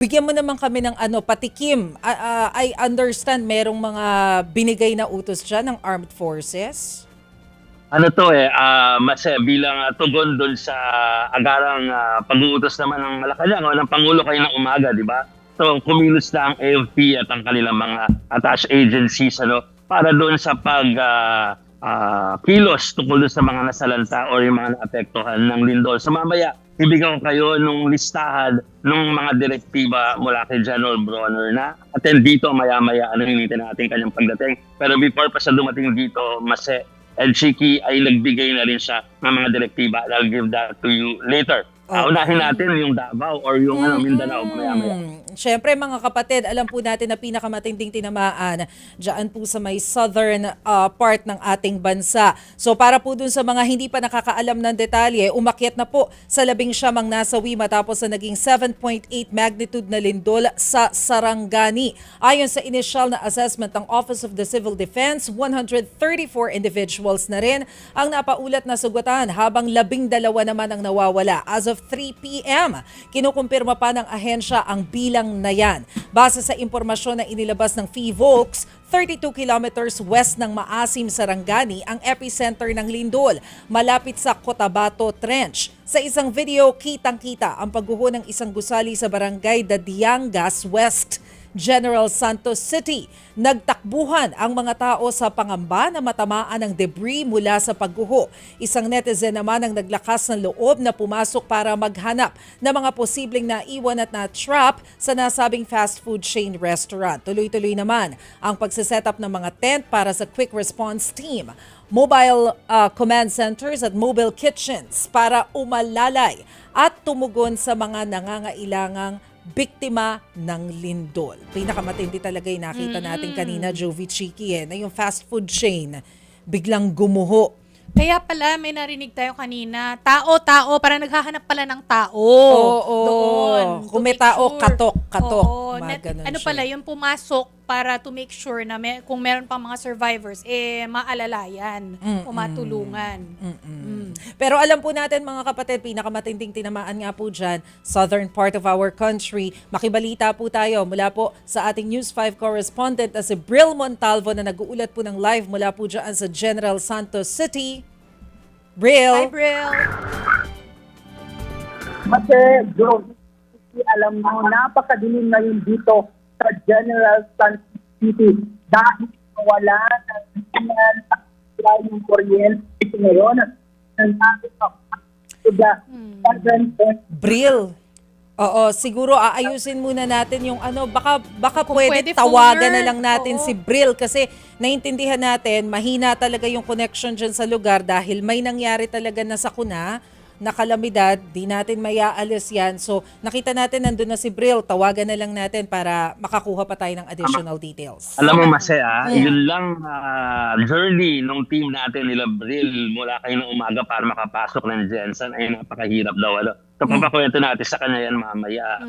Bigyan mo naman kami ng patikim. I understand merong mga binigay na utos dyan ng armed forces. Ano to mas bilang tugon doon sa agarang pag-uutos naman ng Malacanang o ng Pangulo kayo ng umaga, di ba? So kumilos na ang AFP at ang kanilang mga attached agencies para doon sa kilos tungkol doon sa mga nasalanta o yung mga naapektuhan ng lindol. So mamaya, ibigyan ko kayo nung listahan ng mga direktiba mula kay General Bronner na attend dito maya-maya hinihintay natin kanyang pagdating. Pero before pa siya dumating dito, El Chiki ay nagbigay na rin siya ng mga direktiba. I'll give that to you later. Unahin natin yung Davao or yung Mindanao maya-maya. Siyempre mga kapatid, alam po natin na pinakamatinding tinamaan dyan po sa may southern part ng ating bansa. So para po dun sa mga hindi pa nakakaalam ng detalye, umakyat na po sa 19 nasawi matapos na naging 7.8 magnitude na lindol sa Sarangani. Ayon sa initial na assessment ng Office of the Civil Defense, 134 individuals na rin ang napaulat na sugatan habang 12 naman ang nawawala. As of 3 p.m., kinukumpirma pa ng ahensya ang bilang na yan. Base sa impormasyon na inilabas ng PHIVOLCS, 32 kilometers west ng Maasim, Sarangani ang epicenter ng lindol, malapit sa Cotabato Trench. Sa isang video, kitang-kita ang pagguho ng isang gusali sa barangay Dadiangas West, General Santos City. Nagtakbuhan ang mga tao sa pangamba na matamaan ng debris mula sa pagguho. Isang netizen naman ang naglakas ng loob na pumasok para maghanap ng mga posibleng naiwan at na-trap sa nasabing fast food chain restaurant. Tuloy-tuloy naman ang pagsiset up ng mga tent para sa quick response team, mobile command centers at mobile kitchens para umalalay at tumugon sa mga nangangailangang biktima ng lindol. Pinakamatindi talaga yung nakita natin kanina, Jovi Chiki, na yung fast food chain biglang gumuho. Kaya pala may narinig tayo kanina, tao, parang naghahanap pala ng tao. Doon. Kung may tao, katok. Ano pala, yung pumasok para to make sure na kung meron pang mga survivors, maalalayan o matulungan. Pero alam po natin mga kapatid, pinakamatinding tinamaan nga po dyan, southern part of our country. Makibalita po tayo mula po sa ating News 5 correspondent na si Bril Montalvo na nag-uulat po ng live mula po dyan sa General Santos City. Bril. Hi, Bril. Kasi, Joe, alam mo, napakadilim ngayon dito sa General Santos City dahil wala ng signal yung kuryente ngayon. Bril. Oo, siguro aayusin muna natin yung baka Kung pwede pwede tawagan phoner. na lang natin si Bril kasi naintindihan natin, mahina talaga yung connection dyan sa lugar dahil may nangyari talaga na sakuna na kalamidad, di natin mayaalis yan. So nakita natin nandun na si Bril, tawagan na lang natin para makakuha pa tayo ng additional details. Alam mo, yun lang journey nung team natin nila Bril mula kayo ng umaga para makapasok ng Jensen ay napakahirap daw. So papakwento natin sa kanya yan mamaya.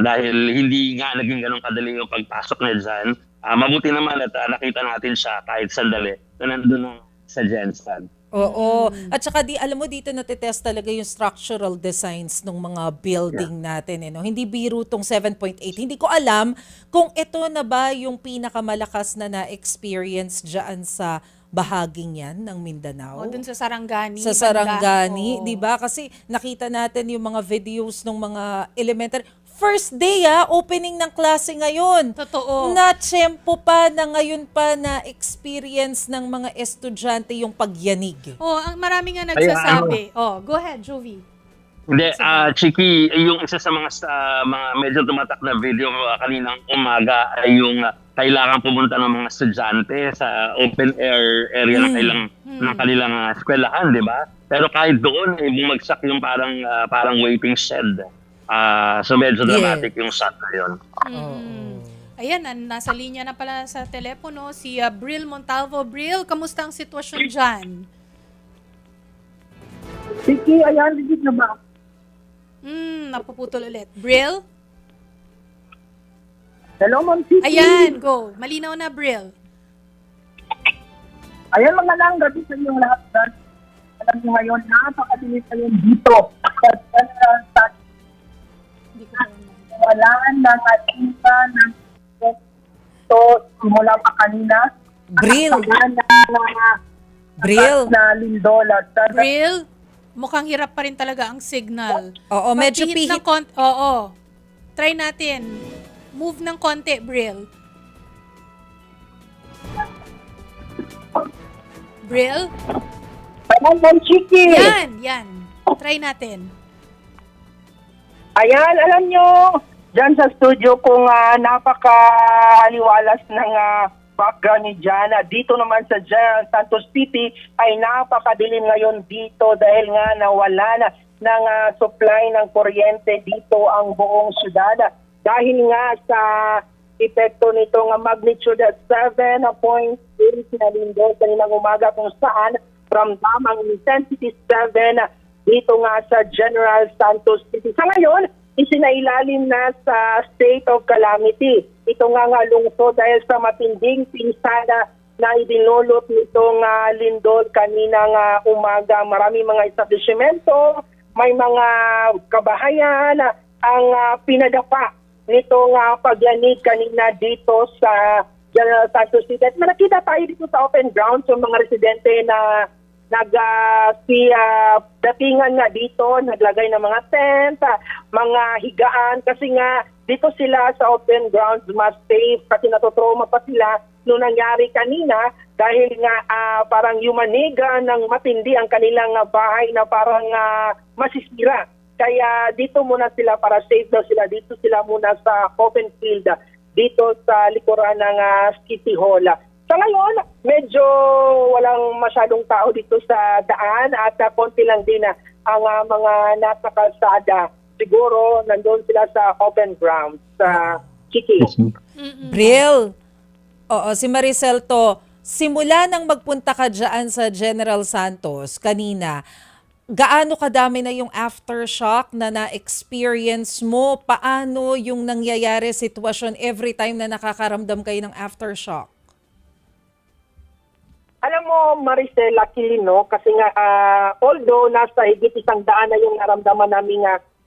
Dahil hindi nga naging ganun kadali yung pagpasok niya dyan. Mabuti naman at nakita natin siya kahit sandali na nandun na sa Jensen. Oo. At saka alam mo dito natitest talaga yung structural designs ng mga building natin. Hindi biro tong 7.8. Hindi ko alam kung ito na ba yung pinakamalakas na na-experience dyan sa bahaging yan ng Mindanao. Dun sa Sarangani. Sa Sarangani, di ba? Kasi nakita natin yung mga videos ng mga elementary. First day opening ng klase ngayon. Totoo. Na-tsempo pa na ngayon pa na experience ng mga estudyante yung pagyanig. Ang marami nga nagsasabi. Go ahead, Jovi. Hindi, Chiki, yung isa sa mga medyo tumatak na video kaninang umaga ay yung kailangan pumunta ng mga estudyante sa open air area ng kanilang eskwelahan, di ba? Pero kahit doon, bumagsak yung parang waiting shed. So medyo dramatic yung shot na yun. Ayan, nasa linya na pala sa telepono si Bril Montalvo. Bril, kamusta ang sitwasyon dyan? Sige, ayan, hindi na ba? Napuputol ulit. Bril? Hello, Ma'am City. Ayan, go. Malinaw na, Bril. Ayan, mga lang, gabi sa inyong lahat. Alam niyo ngayon, napakadilis ngayon dito sa General Santos. Hindi ko nawalan ng atinga ng ito simula pa kanina. Bril. Bril. Na lindol at Bril, mukhang hirap pa rin talaga ang signal. Oo, medyo Pag-ihit ng pihit. Oo. Try natin. Move ng konti, Bril. Bril? Ayan, Chiki. Yan. Try natin. Ayan, alam nyo, dyan sa studio kung napaka-aliwalas ng background ni Jana. Dito naman sa General Santos City ay napakadilim ngayon dito dahil nga nawala na ng supply ng kuryente dito ang buong syudad. Dahil nga sa epekto nitong magnitude 7.8 na lindol kaninang umaga kung saan ramdam ang intensity 7 dito nga sa General Santos City. Sa ngayon, isinailalim na sa state of calamity. Ito nga lungsod dahil sa matinding pinsala na idinulot nitong lindol kaninang umaga. Marami mga establishmento, may mga kabahayan ang pinadapa nitong pagyanig kanina dito sa General Santos City. At nakita tayo dito sa open ground yung mga residente na datingan nga dito, naglagay ng mga tent, mga higaan, kasi nga dito sila sa open grounds mas safe kasi natutrauma pa sila nung nangyari kanina dahil nga parang yumaniga ng matindi ang kanilang bahay na parang masisira. Kaya dito muna sila para safe daw sila. Dito sila muna sa open field, dito sa likuran ng City Hall. Sa ngayon, medyo walang masyadong tao dito sa daan at konti lang din ang mga nasa kalsada. Siguro nandun sila sa open ground sa Kiki. Bril. Oo, si Maricel to. Simula nang magpunta ka dyan sa General Santos kanina, gaano kadami na yung aftershock na na-experience mo? Paano yung nangyayari sitwasyon every time na nakakaramdam kayo ng aftershock? Alam mo, Maricel, luckily, no? Kasi nga, although nasa higit 100 na yung naramdaman namin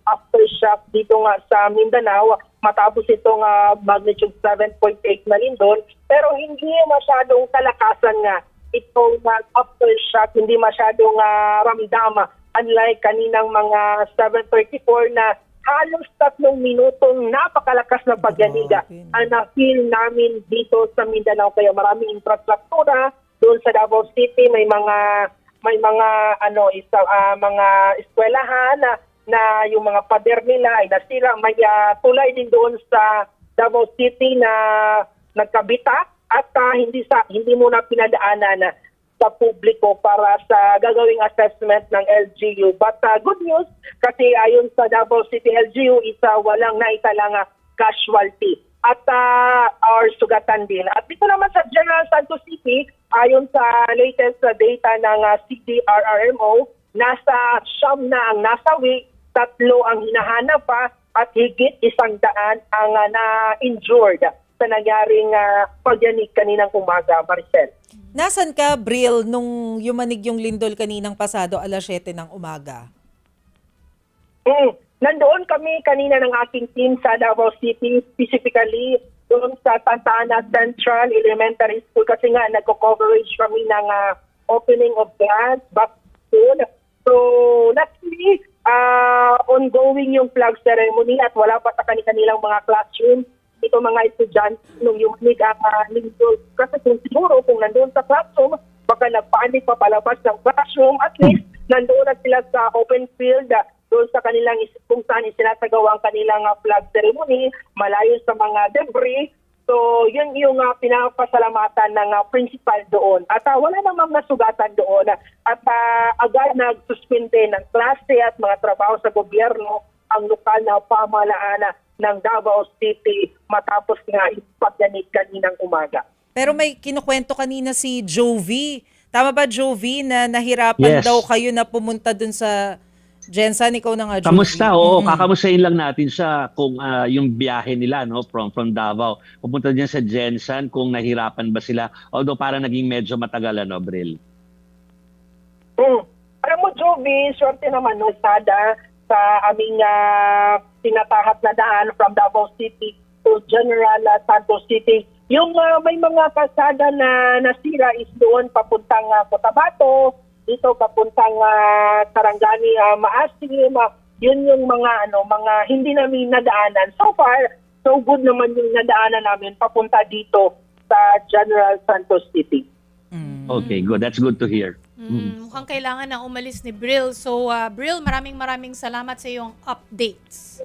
aftershock dito nga sa Mindanao, matapos itong magnitude 7.8 na lindol, pero hindi masyadong kalakasan nga itong aftershock, hindi masyadong ramdama. Unlike kaninang mga 7:34 na halos 3 minutong napakalakas na pagyaniga ang na-feel namin dito sa Mindanao. Kaya maraming infrastruktura doon sa Davao City, may mga mga eskwelahan na yung mga pader nila ay nasira. May tulay din doon sa Davao City na nagkabita at hindi muna pinadaanan sa publiko para sa gagawing assessment ng LGU. But good news kasi ayon sa Davao City LGU, walang naitalang casualty at or sugatan din. At dito naman sa General Santos City, ayon sa latest data ng CDRRMO, nasa 9 na ang nasawi, 3 ang hinahanap pa at higit 100 ang na-injured sa nangyaring pagyanig kaninang umaga, Maricel. Nasaan ka, Bril, nung yumanig yung lindol kaninang pasado alas 7 ng umaga? Nandoon kami kanina ng aking team sa Davao City, specifically doon sa Santa Ana Central Elementary School kasi nga nagko-coverage kami ng opening of class back soon. So, luckily, ongoing yung flag ceremony at wala pa sa kanilang mga classroom. Ito mga estudyante nung yung lindol. Kasi siguro kung nandoon sa classroom, baka nagpaanig pa palabas ng classroom, at least nandoon na sila sa open field doon sa kanilang kung saan isinasagawa ang kanilang flag ceremony, malayo sa mga debris. So, yun yung pinapasalamatan ng principal doon. At wala namang nasugatan doon. At agad nagsuspinde ng klase at mga trabaho sa gobyerno ang lokal na pamahalaan ng Davao City matapos nga ipagyanig kaninang umaga. Pero may kinukwento kanina si Jovi. Tama ba, Jovi, na nahirapan Yes. daw kayo na pumunta dun sa Jensan? Ikaw na nga, Jovi. Kamusta? Oo, kakamustahin lang natin siya kung yung biyahe nila from Davao. Pupunta diyan sa Jensan kung nahirapan ba sila. Although parang naging medyo matagal, Bril. Alam mo, Jovi, swerte naman Sada sa sa aming tinatahat na daan from Davao City to General Santos City. Yung may mga kalsada na nasira is doon papuntang Cotabato, dito papuntang Sarangani, Maasim. Yun yung mga hindi namin nadaanan. So far, so good naman yung nadaanan namin papunta dito sa General Santos City. Okay, good. That's good to hear. Mukhang kailangan na umalis ni Brill. So, Brill, maraming salamat sa iyong updates.